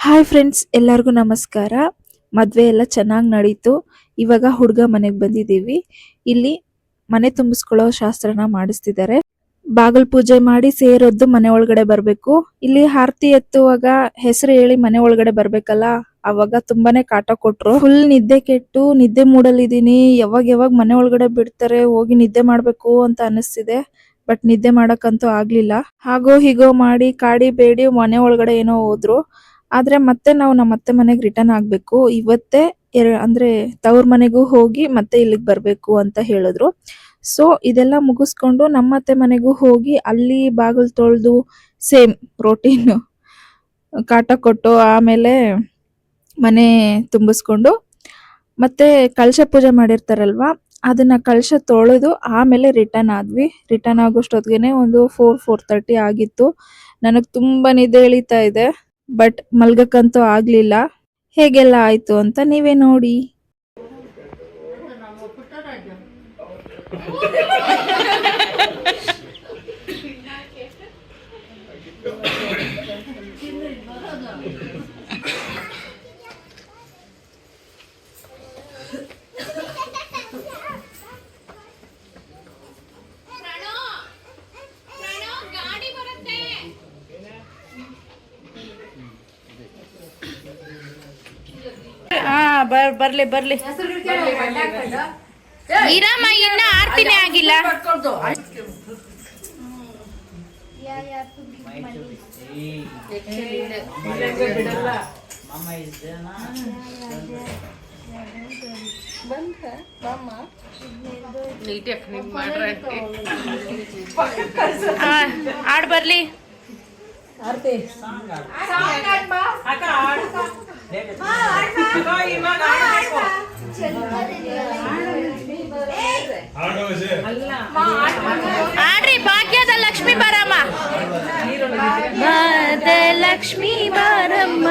Hi friends, ಎಲ್ಲರಿಗೂ ನಮಸ್ಕಾರ. ಮದುವೆ ಎಲ್ಲ ಚೆನ್ನಾಗಿ ನಡೀತು. ಇವಾಗ ಹುಡುಗ ಮನೆಗೆ ಬಂದಿದ್ದೀವಿ. ಇಲ್ಲಿ ಮನೆ ತುಂಬಿಸ್ಕೊಳ್ಳೋ ಶಾಸ್ತ್ರನ ಮಾಡಿಸ್ತಿದ್ದಾರೆ. ಬಾಗಿಲು ಪೂಜೆ ಮಾಡಿ ಸೇರೊದ್ದು ಮನೆ ಒಳಗಡೆ ಬರಬೇಕು. ಇಲ್ಲಿ ಆರತಿ ಎತ್ತುವಾಗ ಹೆಸರು ಹೇಳಿ ಮನೆ ಒಳಗಡೆ ಬರ್ಬೇಕಲ್ಲ, ಅವಾಗ ತುಂಬಾನೇ ಕಾಟ ಕೊಟ್ರು. ಫುಲ್ ನಿದ್ದೆ ಕೆಟ್ಟು ನಿದ್ದೆ ಮೂಡಲ್ಲಿದ್ದೀನಿ. ಯಾವಾಗ ಮನೆ ಒಳಗಡೆ ಬಿಡ್ತಾರೆ, ಹೋಗಿ ನಿದ್ದೆ ಮಾಡ್ಬೇಕು ಅಂತ ಅನಿಸ್ತಿದೆ. ಬಟ್ ನಿದ್ದೆ ಮಾಡಕ್ಕಂತೂ ಆಗ್ಲಿಲ್ಲ. ಹಾಗೋ ಹೀಗೋ ಮಾಡಿ ಕಾಡಿ ಬೇಡಿ ಮನೆ ಒಳಗಡೆ ಏನೋ ಹೋದ್ರು. ಆದ್ರೆ ಮತ್ತೆ ನಾವು ನಮ್ಮ ಅತ್ತೆ ಮನೆಗೆ ರಿಟರ್ನ್ ಆಗ್ಬೇಕು. ಇವತ್ತೇ ಅಂದ್ರೆ ತವ್ರ ಮನೆಗೂ ಹೋಗಿ ಮತ್ತೆ ಇಲ್ಲಿಗೆ ಬರ್ಬೇಕು ಅಂತ ಹೇಳಿದ್ರು. ಸೊ ಇದೆಲ್ಲ ಮುಗಿಸ್ಕೊಂಡು ನಮ್ಮ ಅತ್ತೆ ಮನೆಗೂ ಹೋಗಿ ಅಲ್ಲಿ ಬಾಗಿಲು ತೊಳೆದು ಸೇಮ್ ರೋಟೀನ್ ಕಾಟ ಕೊಟ್ಟು ಆಮೇಲೆ ಮನೆ ತುಂಬಿಸ್ಕೊಂಡು ಮತ್ತೆ ಕಳಶ ಪೂಜೆ ಮಾಡಿರ್ತಾರಲ್ವಾ, ಅದನ್ನ ಕಳಶ ತೊಳೆದು ಆಮೇಲೆ ರಿಟರ್ನ್ ಆದ್ವಿ. ರಿಟರ್ನ್ ಆಗೋಷ್ಟೊತ್ತಿಗೆ ಒಂದು 4:30 ಆಗಿತ್ತು. ನನಗೆ ತುಂಬಾ ನಿದ್ದೆ ಎಳಿತಾ ಇದೆ. ಬಟ್ ಮಲ್ಗಕ್ಕಂತೂ ಆಗ್ಲಿಲ್ಲ. ಹೇಗೆಲ್ಲ ಆಯ್ತು ಅಂತ ನೀವೇ ನೋಡಿ. ಬರ್ಲಿ ಇರಮ್ಮ, ಇನ್ನ ಆರ್ತಿನೇ ಆಗಿಲ್ಲ. ಆಡ್ ಬರ್ಲಿ. ಆಡ್ರಿ, ಭಾಗ್ಯದ ಲಕ್ಷ್ಮಿ ಬಾರಮ್ಮ. ಲಕ್ಷ್ಮಿ ಬಾರಮ್ಮ,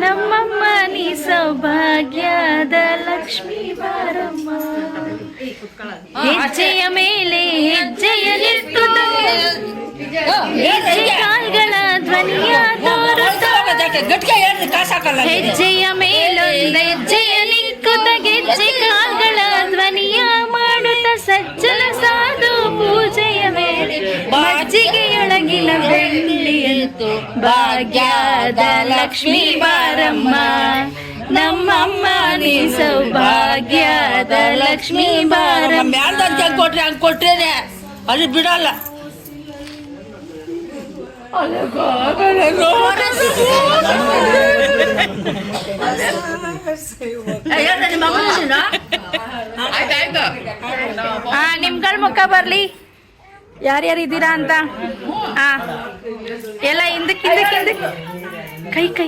ನಮ್ಮಮ್ಮ ನೀ ಸೌಭಾಗ್ಯದ ಲಕ್ಷ್ಮಿ ಬಾರಮ್ಮ. ಹೆಜ್ಜೆಯ ಮೇಲೆ ಹೆಜ್ಜೆಯ ನಿರ್ತುದ, ಹೆಜ್ಜೆ ಕಾಲ್ಗಳ ಧ್ವನಿಯ ತೋರುತ್ತ, ಹೆಜ್ಜೆಯ ಮೇಲೊಂದ ಹೆಜ್ಜೆಯ ನಿಕ್ಕುತ್ತ, ಗೆಜ್ಜೆ ಕಾಲ್ಗಳ ಧ್ವನಿಯ ಮಾಡುತ್ತ, ಸಜ್ಜನ ಸಾಧು ಪೂಜೆಯ ಮೇಲೆ ಮಜ್ಜಿಗೆಯೊಳಗಿನ ಬೆಳ್ಳಿಯಂತು ಭಾಗ್ಯದ ಲಕ್ಷ್ಮೀ ಬಾರಮ್ಮ, ನಮ್ಮಮ್ಮ ನೀ ಸೌಭಾಗ್ಯದ ಲಕ್ಷ್ಮೀ ಬಾರಮ್ಮ. ಕೊಟ್ರೆ ಹಂಗೆ ಕೊಟ್ರೇನೆ ಅಲ್ಲಿ ಬಿಡಲ್ಲ. ನಿಮ್ಗಳ ಮುಖ ಬರ್ಲಿ, ಯಾರ್ಯಾರು ಇದ್ದೀರಾ ಅಂತ. ಎಲ್ಲ ಹಿಂದಕ್ಕೆ ಕೈ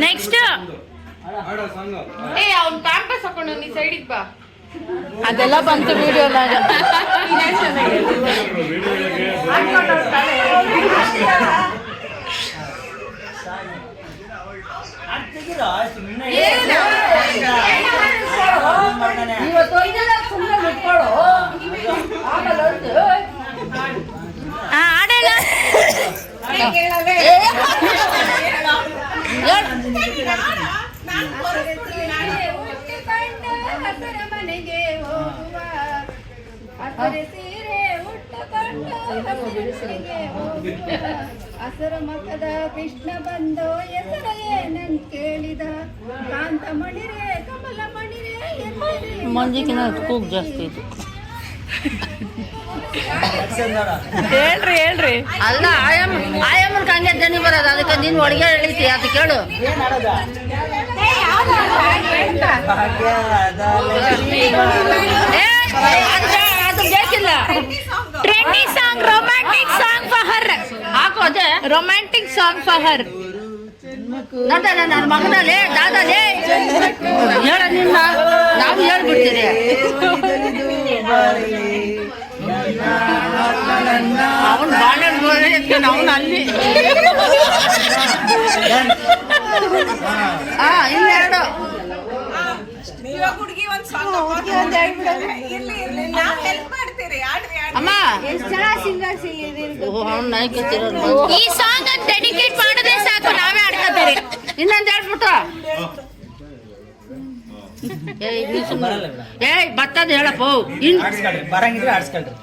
ನೆಕ್ಸ್ಟ್ ಅವ್ನು ಪ್ಯಾಂಪಸ್ ಹಾಕೊಂಡು ನೀ ಸೈಡಿಗೆ ಬಾ. ಅದೆಲ್ಲ ಬಂತು ವಿಡಿಯೋದಾಗ. ಆಡಲ್ಲ ಮನೆಗೆ ಹೋಗುವ ಸೀರೆ ಉಟ್ಟುಕೊಂಡು ಹಸರ ಮಖದ ಕೃಷ್ಣ ಬಂದೋ ಹೆಸರ ಏನಂತ ಕೇಳಿದ, ಕಾಂತ ಮಣಿರೇ ಕಮಲ ಮಣಿರೇ ಮಂಜಿಕಿನ ಕೂಗ್ ಜಾಸ್ತಿ ಇದು. ಹೇಳ್ರಿ ಅಲ್ಲ, ಆಯಮ್ಮನ ಹಂಗೆ ದನಿ ಬರೋದು, ಅದಕ್ಕೆ ನೀನು ಒಳಗೆ ಎಳಿತಿ ಅದು ಕೇಳು. ಅದು ಬೇಕಿಲ್ಲ. Trending song, romantic song for her ಹಾಕು. ಅದೇ ರೊಮ್ಯಾಂಟಿಕ್ ಸಾಂಗ್ ಫಾರ್ ಹರ್. ನನ್ನ ಮಗನಲ್ಲಿ ದಾದಾಲೇ ಹೇಳ, ನಿನ್ನ ನಾವು ಹೇಳ್ಬಿಡ್ತೀರಿ. ಅವನು ಬಾಳೆ ಅವನು ಅಲ್ಲಿ ಇನ್ನೆರಡು ಇವಾಗ ಹುಡುಗಿ ಒಂದ್ ಸಾಂಗ್ ಹೆಲ್ಪ್ ಮಾಡ್ತೀರಿ ಅಮ್ಮ ಈ ಸಾಂಗ್ ಡೆಡಿಕೇಟ್ ಮಾಡಿದ್ರೆ ಸಾಕು, ನಾವೇ ಆಡ್ಕೊತೀರಿ. ಇನ್ನೊಂದು ಹೇಳ್ಬಿಟ್ಟು ಏಯ್ ಬರ್ತದ ಹೇಳಪ್ಪ. ಬರಂಗಿದ್ರೆ ಆಡ್ಸ್ಕೊಳ್ರಿ.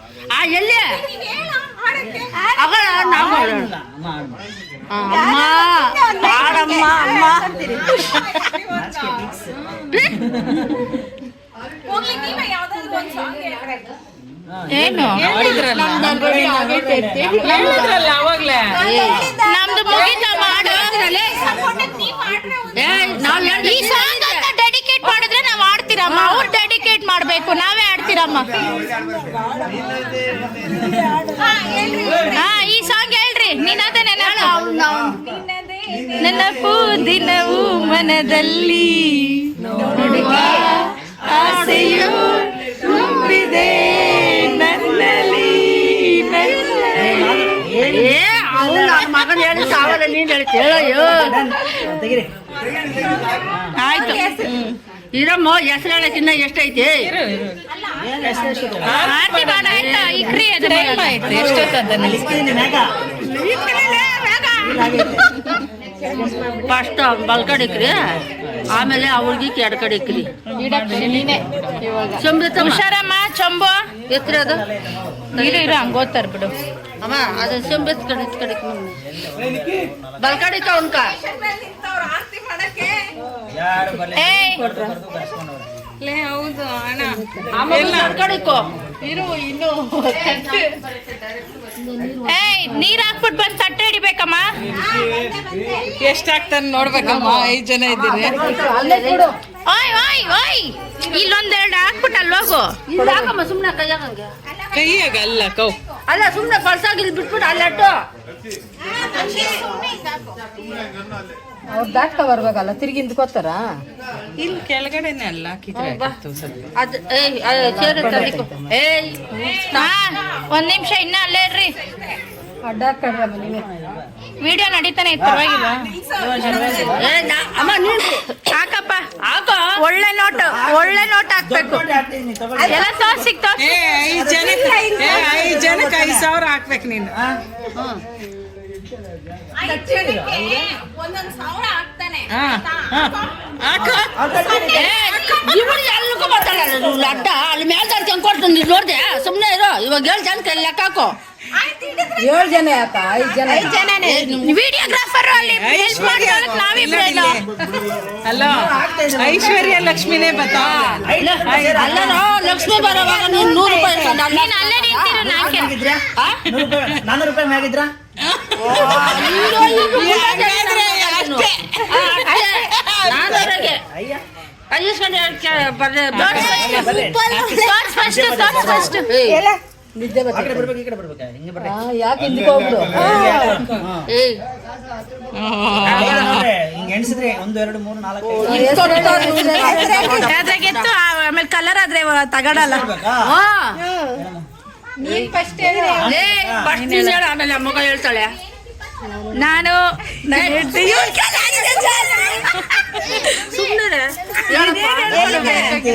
ಎಲ್ಲಿ ನಾವು ಅಮ್ಮ ಆಡಮ್ಮ ಅಮ್ಮ ಏನು ನಮ್ದು ಮುಗಿತ ಮಾಡು. ಈ ಸಾಂಗ್ ಅಂತ ಡೆಡಿಕೇಟ್ ಮಾಡಿದ್ರೆ ನಾವ್ ಆಡ್ತೀರಮ್ಮ, ಅವ್ರು ಡೆಡಿಕೇಟ್ ಮಾಡ್ಬೇಕು, ನಾವೇ ಆಡ್ತೀರಮ್ಮ. ಈ ಸಾಂಗ್ ಹೇಳ್ರಿ, ನೀನದೇ ನೆನಪು ದಿನವೂ ಮನದಲ್ಲಿ ಆಸೆಯು ತುಂಬಿದೆ ನನ್ನಲ್ಲಿ. ಮಗನ ಹೇಳಿ ಸಾವಲ್ಲ, ನೀನ್ ಹೇಳಿ ಹೇಳಯ್ಯೋ. ಆಯ್ತು ಇರಮ್ಮ, ಹೆಸರು ಹೇಳಕ್ಕಿನ್ನ ಎಷ್ಟೈತಿ? ಆರ್ತಿ ಬೇಡ ಆಯ್ತಾ, ಇಕ್ರಿ ಫಸ್ಟ್ ಬಲ್ಕಡಿಕ್ರಿ, ಆಮೇಲೆ ಅವ್ರಿಗೆ ಎಡಕಡಿಕ್ರಿ. ಹುಷಾರಮ್ಮ, ಚಂಬು ಎತ್ತರ ಅದು ಇರು ಹಂಗೋತಾರ ಬಿಡು ಅಮ್ಮ. ಅದು ಸೆಂಬೆತ್ ಕಡೆ ಕಡೆ ಬಲ್ಕಡಿಕ ಉನ್ಕ ಹೌದು ಅಣ್ಣ ಬಲ್ಕಡಿಕೋ ಇರು ಇನ್ನು. ನೀರ್ ಹಾಕ್ಬಿಟ್ಟು ಬಂದು ತಟ್ಟೆ ಹಿಡಿಬೇಕಮ್ಮ. ಎಷ್ಟಾಗ್ತಾನೆ ನೋಡ್ಬೇಕಮ್ಮ, 5 ಜನ ಇದ್ದೀರಿ. ಓಯ್ ಓಯ್ ಓಯ್, ಇಲ್ಲೊಂದೆರಡು ಹಾಕ್ಬಿಟ್ಟು ಅಲ್ಲಿ ಹೋಗು. ಇಲ್ಲಿ ಹಾಕಮ್ಮ ಸುಮ್ನೆ ಕೈಯಾಗಂಗೆ. ಕೈಯಾಗ ಅಲ್ಲ ಕೌ ಅಲ್ಲ, ಸುಮ್ನೆ ಫಲ್ಸಾಗಿ ಇಲ್ಲಿ ಬಿಟ್ಬಿಟ್ಟು ಅಲ್ಲಟ್ಟು ಅವ್ರು ದಾಟ್ಕ ಬರ್ಬೇಕಲ್ಲ, ತಿರುಗಿ ಹಿಂದ್ಕೋತಾರ. ಇಲ್ಲಿ ಕೆಳಗಡೆನೆ ಅಲ್ಲ ಹಾಕಿದ್ರೆ ಅದು ಸೇರಿ ತಡಿಕೊ. ಒಂದ್ ನಿಮಿಷ ಇನ್ನ ಅಲ್ಲೇ ಇರ್ರಿ, ಅಡ್ಡ ಹಾಕ್ರಿ ನೀವೇ. ವಿಡಿಯೋ ನಡೀತಾನೆ ಇತ್ತು, ಪರವಾಗಿಲ್ಲ. ಅಮ್ಮ ನೀನು ಹಾಕಪ್ಪ, ಹಾಕೋ. ಒಳ್ಳೆ ನೋಟ್ ಹಾಕ್ಬೇಕು. ಎಲ್ಲ ತೋರ್ಸಿಕ್ ತೋರ್ಸಿ. 5 ಜನಕ್ಕೆ 5,000 ಹಾಕ್ಬೇಕು ನೀನು. ಅಡ್ಡ ಅಲ್ಲಿ ಮೇಲ್ ಕೊಟ್ಟು ನೀನು ನೋಡ್ದೆ, ಸುಮ್ನೆ ಇರೋ. ಇವಾಗ 7 ಜನಕ್ಕೆ ಲೆಕ್ಕ ಹಾಕೋ. 7 ಜನ ಯಾಕ? 5 ಜನ. ವಿಡಿಯೋಗ್ರಾಫರ್ ಅಲ್ಲಿ ಅಲ್ಲ, ಐಶ್ವರ್ಯ ಲಕ್ಷ್ಮಿನೇ ಬತ್ತ. ಅಲ್ಲ ಲಕ್ಷ್ಮಿ ಬರೋವಾಗ ನೀನು 100 ರೂಪಾಯಿ ನೀನು ಅಲ್ಲೇ ನಿಂತಿರು. 400 ರೂಪಾಯಿ ಮ್ಯಾಗಿದ್ರ ನಿದ್ದೆ ಬರ್ಬೇಕು, ಈ ಕಡೆ ಬರ್ಬೇಕಾ? ಹಿಂಗೆ ಬರ್ಬೇಕು. ಯಾಕೆ ಹಿಂದಕ್ಕೆ ಹೋಗ್ಬಿಡು. ಹಿಂಗೆ ಎಣಿಸಿದ್ರೆ 1 2 3 4 ಆಮೇಲೆ ಕಲರ್ ಆದ್ರೆ ತಗೊಳಲ್ಲ. ಆಮೇಲೆ ಮಗ ಹೇಳ್ತಾಳೆ ನಾನು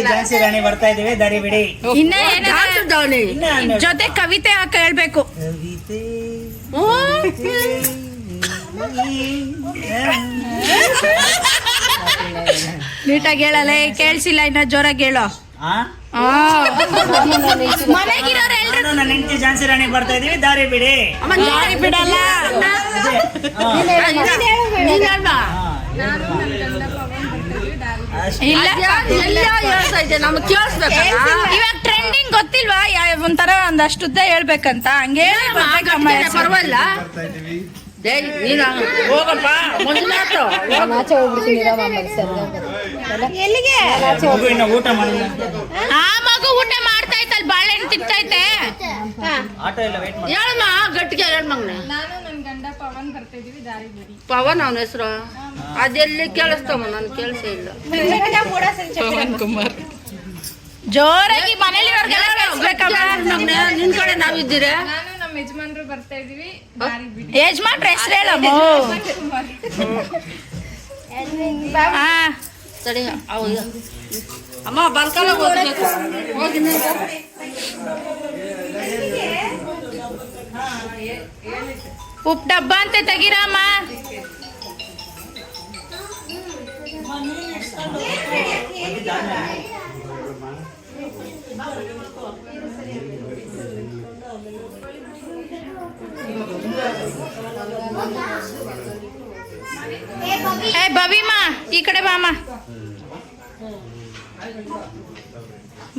ಝಾನ್ಸಿ ರಾಣಿ ಬರ್ತಾ ಇದೀವಿ, ದಾರಿ ಬಿಡಿ. ಇನ್ನ ಜೊತೆ ಕವಿತೆ ಹೇಳ್ಬೇಕು. ನೀಟಾಗಿ ಹೇಳಲ್ಲ, ಕೇಳಿಸಿಲ್ಲ, ಇನ್ನ ಜೋರಾಗಿ ಹೇಳೋ. ಮನೆಗಿರೋರು ಎಲ್ರು ನನ್ನ ಹೆಂಡತಿ ಝಾನ್ಸಿ ರಾಣಿ ಬರ್ತಾ ಇದೀವಿ, ದಾರಿ ಬಿಡಿ. ದಾರಿ ಬಿಡಲ್ಲ. ನಮ್ಗೆ ಕೇಳಿಸ್ಬೇಕು. ಇವಾಗ ಟ್ರೆಂಡಿಂಗ್ ಗೊತ್ತಿಲ್ವಾ, ಒಂಥರ ಒಂದಷ್ಟು ಉದ್ದ ಹೇಳ್ಬೇಕಂತ, ಹಂಗೆ ಪರವಾಗಿಲ್ಲ. ಹೋಗಪ್ಪ ಆಚೆ ಹೋಗ್ಬಿಡ್ತೀನಿ. ಎಲ್ಲಿಗೆ ಊಟ ಮಾಡಿಲ್ಲ. ಆ ಮಗು ಊಟ ಮಾಡ್ತಾ ಇತ್ತಲ್, ಬಾಳೆಹಣ್ಣು ತಿಂತೈತೆ. ಆಟೋ ಎಲ್ಲ ವೇಟ್ ಮಾಡಿ. ಹೇಳಮ್ಮ ಗಟ್ಟಿಗೆ ಹೇಳ ಮಗನ. ನಾನು ನನ್ನ ಗಂಡ ಪವನ್ ಬರ್ತಾ ಇದೀವಿ, ದಾರಿ ಬಿಡಿ. ಪವನ್ ಅವನ ಹೆಸರು ಅದೆಲ್ಲಿ ಕೇಳಿಸ್ತಮ್ಮ, ನನ್ ಕೇಳಿಸ ಇಲ್ಲ. ಪವನ್ ಕುಮಾರ್ ಜೋರಾಗಿ ಮನೇಲಿ ನಿನ್ ಕಡೆ ನಾವಿದ್ದೀರ. ನಾನು ನಮ್ಮ ಯಜಮಾನ್ರು ಬರ್ತಾ ಇದೀವಿ, ದಾರಿ ಬಿಡಿ. ಯಜಮಾನ್ರ ಹೆಸರು ಹೇಳಮ್ಮ. ತಡಿ ಹೌದು ಅಮ್ಮ ಬಲ್ಕಲ್ಲ ಓದಬೇಕು ಹೋಗಿ ಉಪ್ಪು ಡಬ್ಬ ಅಂತ ತೆಗೀರಮ್ಮ. ಏ ಬವಿಮ್ಮ ಈ ಕಡೆ ಬಾಮ್ಮ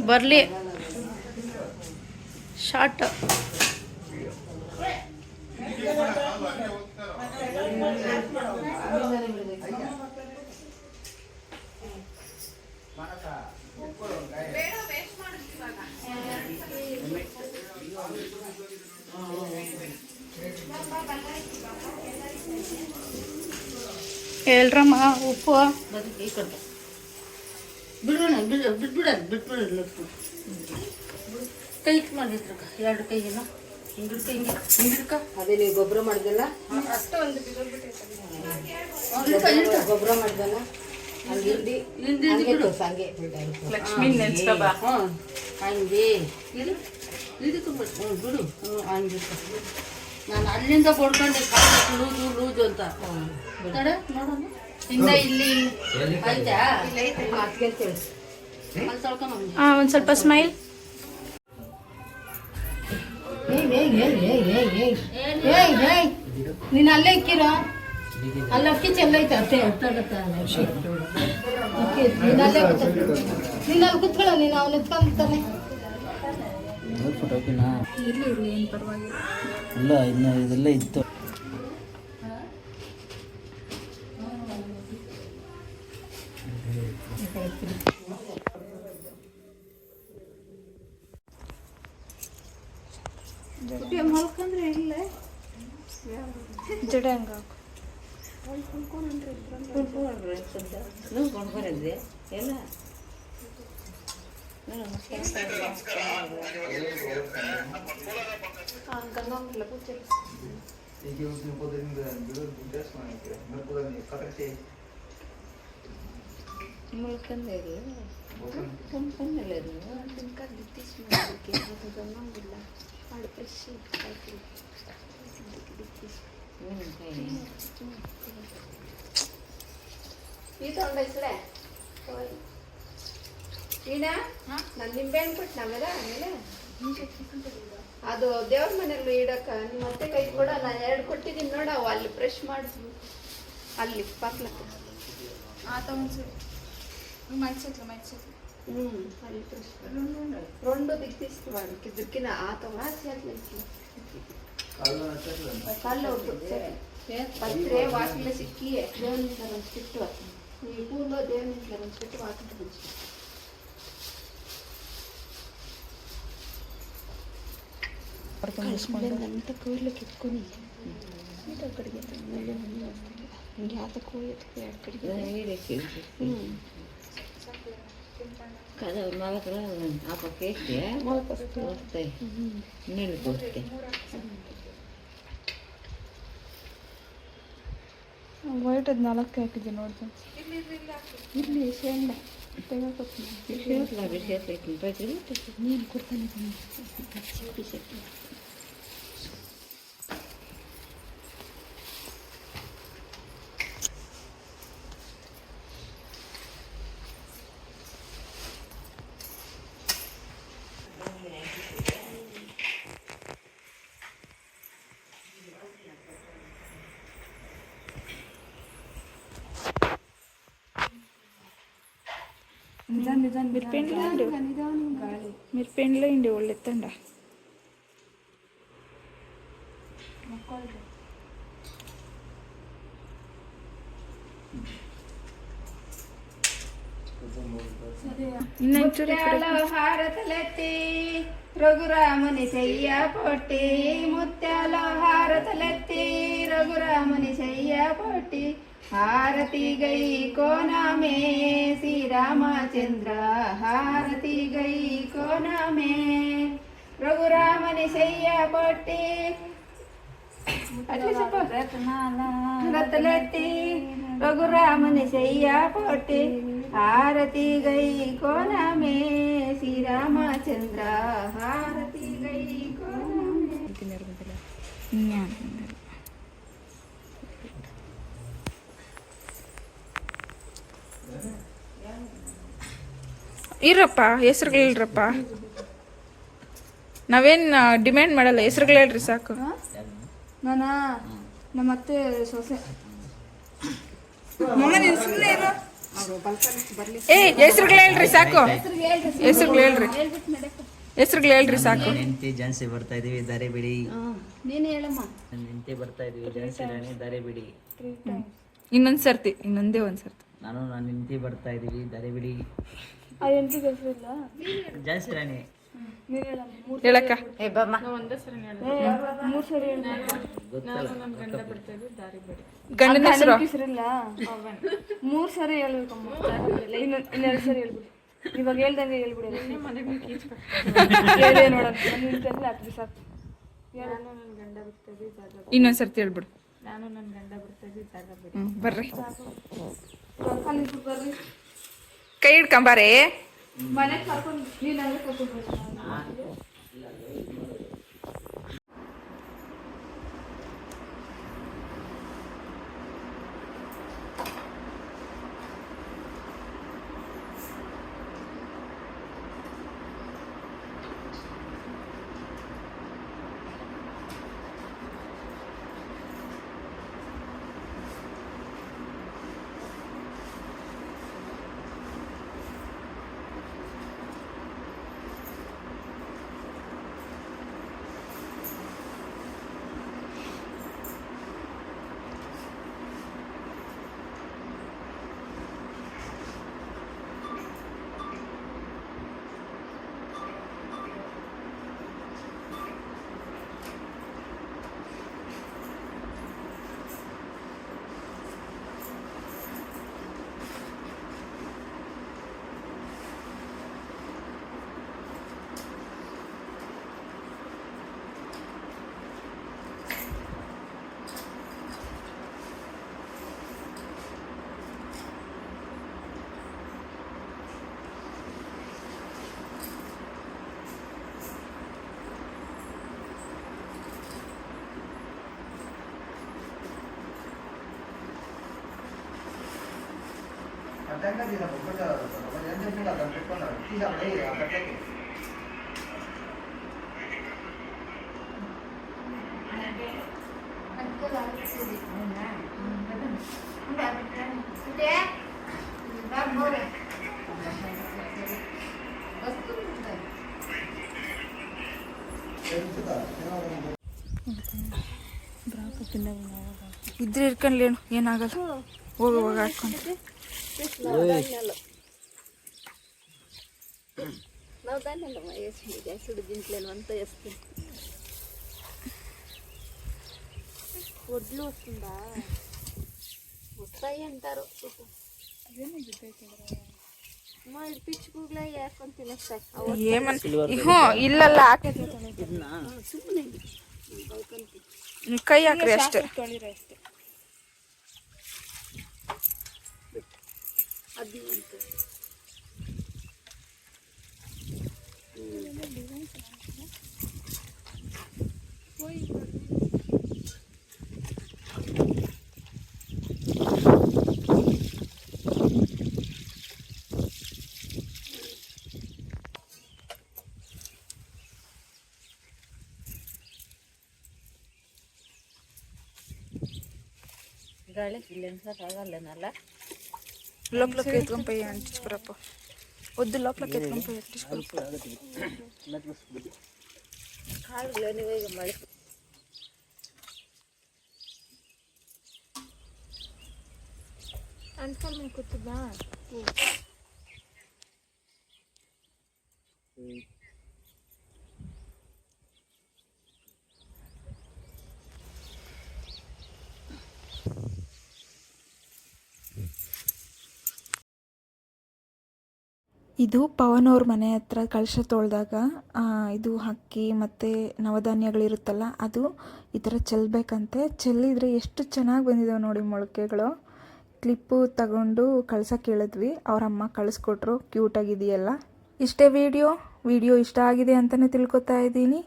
ಬರ್ಲಿ ಶಾರ್ಟ್. ಹೇಳ್ರಮ್ಮ ಉಪ್ಪು ಬಿಡೋಣ ಬಿಟ್ಬಿಡೋಣ ಕೈ ಮಾಡಿದ್ರ ಎರಡು ಕೈಗೆಲ್ಲ ಹಿಂಗಿಡ್ಕ ಅದೇ ನೀವು ಗೊಬ್ಬರ ಮಾಡಿದಲ್ಲ ಗೊಬ್ಬರ ಮಾಡಿದಲ್ಲ ಹಂಗೆ ಹಂಗೆ ಲಕ್ಷ್ಮೀ ನೆನ್ಸ್ಕೊಬಾ. ಹಂಗೆ ಇದು ಬಿಡು ಹಂಗೆ ನಾನು ಅಲ್ಲಿಂದ ಕೊಡ್ಕೊಂಡೆ ಲೂಜು ಲೂಜು ಅಂತ ನೋಡ ನೋಡೋಣ ಇಂದ ಇಲ್ಲಿ ಆಯ್ತಾ ಅದಕ್ಕೆ ತಿಳಿಸಿ ಅಲ್ಲಿ ತೊಳ್ಕೊಂಡು ಒಂದು ಸ್ವಲ್ಪ ಸ್ಮೈಲ್. ನೀನು ಅಲ್ಲೇ ಇಕ್ಕಿರೋ ಅಲ್ಲಿ ಅಕ್ಕಿ ಚೆಲ್ಲೈತೆ ಅತ್ತೆ ನೀನು ಅಲ್ಲೇ ನೀನು ಅಲ್ಲಿ ಕುತ್ಕೊಳ್ಳೋ ನೀನು ಅವ್ನು ಎತ್ಕೊಂಡ್ತಾನೆ ಇಲ್ಲ ಇನ್ನು ಇದೆಲ್ಲ ಇತ್ತು. ಜಡೆ ಹಂಗ ಕೊಂಡ್ಕೊಂಡಿದ್ದೆ ಎಲ್ಲ ముల్కందేది కొంపన్నలేదు ఇంకా దిత్తిస్ మనకి అదొన్న ಇಲ್ಲ ಮಾಡಿ ಫ್ರೆಶ್ ಹಾಕಿ దిత్తిಸ್ ಈ ತೊಂಡ ಇಸ್ರೆ ಈನ ನಾನು ನಿಂಬೆಹಣ್ಣು ಕೊಟ್ಟು ಆಮೇಲೆ ಅದು ದೇವ್ರ ಮನೆಯಲ್ಲಿ ಇಡಕ್ಕ ನಿಮ್ಮ ಮತ್ತೆ ಕೈ ಕೊಡ ನಾನು 2 ಕೊಟ್ಟಿದ್ದೀನಿ ನೋಡ ಅವು ಅಲ್ಲಿ ಫ್ರೆಶ್ ಮಾಡಿ ಅಲ್ಲಿ ಪಾಕ್ಲಕ್ಕ ಆತ ಒಂದ್ಸರಿ ಅಲ್ಲಿ ಫ್ರೆಶ್ రెండు దిక్కిస్తున్నాడు దుక్కిన ఆతమా చేతులకి కాళ్ళు వద్దు పత్రే వాటిలో సిక్కి దేవుని ఇంట్లో నుంచి పెట్టు ఈ పూలో దేవుని ఇంట్లో నుంచి పెట్టి వాటిలో నుంచి అంత కోళ్ళకి ఎత్తుకొని అక్కడికి ఆత కోయి అక్కడికి కదా మొలకలు ఆ పక్క వేస్తే వస్తాయి నీళ్ళు పోస్తే ವೈಟ್ ಅದು 4 ಹಾಕಿದ್ದೆ ನೋಡ್ದೆ ಇಲ್ಲಿ ಶೇಂಡ ನೀನು ಕೊಡ್ತಾನೆ మిరపేండ్లో ఇండి వాళ్ళు ఎత్తండ హారతలెత్తి రఘురాముని చెయ్య పొట్టి ముత్యాల హారతలెత్తి రఘురాముని చెయ్య పొట్టి హారతి గై కోనమే శ్రీరామచంద్ర హారతి గై కోనమే రఘురామని చెయ్య పొట్టి ರಥಲೆತ್ತಿ ರಘುರಾಮನ ಶಯ್ಯ ಪೊಟ್ಟಿ ಆರತಿ ಗೈ ಕೋನಮೇ ಶ್ರೀರಾಮಚಂದ್ರ ಆರತಿ ಗೈ ಕೋನಮೇ. ಇರಪ್ಪ ಹೆಸ್ರುಗಳಿಲ್ರಪ್ಪ, ನಾವೇನ್ ಡಿಮ್ಯಾಂಡ್ ಮಾಡಲ್ಲ, ಹೆಸ್ರುಗಳು ಹೇಳ್ರಿ ಸಾಕು. ನಾನ ನಮ್ಮ ಅತ್ತೆ ಸೊಸೆ. ಏ ಹೆಸ್ರುಗಳು ಹೇಳ್ರಿ ಸಾಕು, ಹೆಸ್ರುಗಳು ಹೇಳ್ರಿ, ಹೆಸ್ರುಗಳು ಹೇಳ್ರಿ ಸಾಕು. ಹೆಂಡತಿ ಜಾನ್ಸಿ ಬರ್ತಾ ಇದೀವಿ ದಾರಿ ಬಿಡಿ. ನೀನು ಹೇಳಮ್ಮ. ನನ್ನ ಹೆಂಡತಿ ಬರ್ತಾ ಇದೀವಿ ಜಾನ್ಸಿ ರಾಣಿ ದಾರಿ ಬಿಡಿ. ಇನ್ನೊಂದ್ ಸರ್ತಿ, ಇನ್ನೊಂದೇ ಒಂದ್ ಸರ್ತಿ. ನಾನು ನನ್ನ ಹೆಂಡತಿ ಬರ್ತಾ ಇದೀವಿ ದಾರಿ ಬಿಡಿ. ಜಾನ್ಸಿ ರಾಣಿ ಹೇಳಕ್ಕ. ಗಂಡನ ಹೆಸರು 3 ಸರಿ ಹೇಳ್ಬೇಕಮ್ಮ. ಇನ್ನೆರಡು ಸರಿ ಹೇಳ್ಬಿಡಿ. ಇವಾಗ ಹೇಳ್ದಂಗೆ ಹೇಳ್ಬಿಡಿ. ನೋಡೋಣ ಸಾಕು. ಇನ್ನೊಂದ್ ಸರ್ತಿ ಹೇಳ್ಬಿಡು. ಬರ್ರಿ, ಬರ್ರಿ. ಕೈ ಹಿಡ್ಕೊಂಬಾರೆ. ಮನೆಗೆ ಕರ್ಕೊಂಡು ನೀನಾದ್ರೆ ಕರ್ಕೊಂಡು ಇದ್ರೆ ಇರ್ಕೊಂಡ್ಲೇನು ಏನಾಗಲ್ಲ, ಹೋಗುವಾಗ ಹಾಕೊಂಡು. ನಾವು ದಾನಲ್ಲಮ್ಮ ಎಸ್ಬಿಡಿ ಸುಡು ದಿಂಟ್ಲೇನು ಅಂತ ಎಸ್ತೀನಿ. ఒడ్లు వస్తుందా? వస్తాయి అంటారు. మా పిచ్చుకులా వేసుకొని తినేస్తాయి. ಇಲ್ಲಲ್ಲ ಸುಮ್ಮನೆ ಕೈ ಹಾಕ್ರಿ ಅಷ್ಟೇ. ಅದು ಗಾಳಿ ಇಲ್ಲೆನ್ಸಕ್ಕಾಗಲ್ಲೇನಲ್ಲ. ಲೋಕ್ಲಕ್ಕೆ ಎತ್ಕೊಂಡ್ಪೋಯಿ ಅಂಟಿಸ್ಕೊರಪ್ಪ. ಒದ್ದು ಲೋಕ್ಲಕ್ಕೆ ಎತ್ಕೊಂಡ್ಪೋಯಿ ಅಂಟಿಸ್ಕೊರಪ್ಪ. ಕಾಳುಗಳು ನೀವು ಈಗ ಮಳೆ ಅಂಟ್ಕೊಂಡು ಕೂತಿದ್ದ. ಇದು ಪವನ್ ಅವ್ರ ಮನೆ ಹತ್ರ ಕಳಶ ತೊಳೆದಾಗ ಇದು ಅಕ್ಕಿ ಮತ್ತು ನವಧಾನ್ಯಗಳಿರುತ್ತಲ್ಲ ಅದು ಈ ಥರ ಚೆಲ್ಲಬೇಕಂತೆ. ಚೆಲ್ಲಿದ್ರೆ ಎಷ್ಟು ಚೆನ್ನಾಗಿ ಬಂದಿದ್ದಾವೆ ನೋಡಿ ಮೊಳಕೆಗಳು. ಕ್ಲಿಪ್ಪು ತಗೊಂಡು ಕಳ್ಸಕ್ಕೆ ಹೇಳಿದ್ವಿ, ಅವ್ರ ಅಮ್ಮ ಕಳಿಸ್ಕೊಟ್ರು. ಕ್ಯೂಟಾಗಿದೆಯಲ್ಲ. ಇಷ್ಟೇ ವಿಡಿಯೋ ಇಷ್ಟ ಆಗಿದೆ ಅಂತಲೇ ತಿಳ್ಕೊತಾ ಇದ್ದೀನಿ.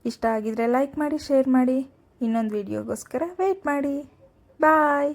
ಇಷ್ಟ ಆಗಿದರೆ ಲೈಕ್ ಮಾಡಿ, ಶೇರ್ ಮಾಡಿ. ಇನ್ನೊಂದು ವಿಡಿಯೋಗೋಸ್ಕರ ವೆಯ್ಟ್ ಮಾಡಿ. ಬಾಯ್.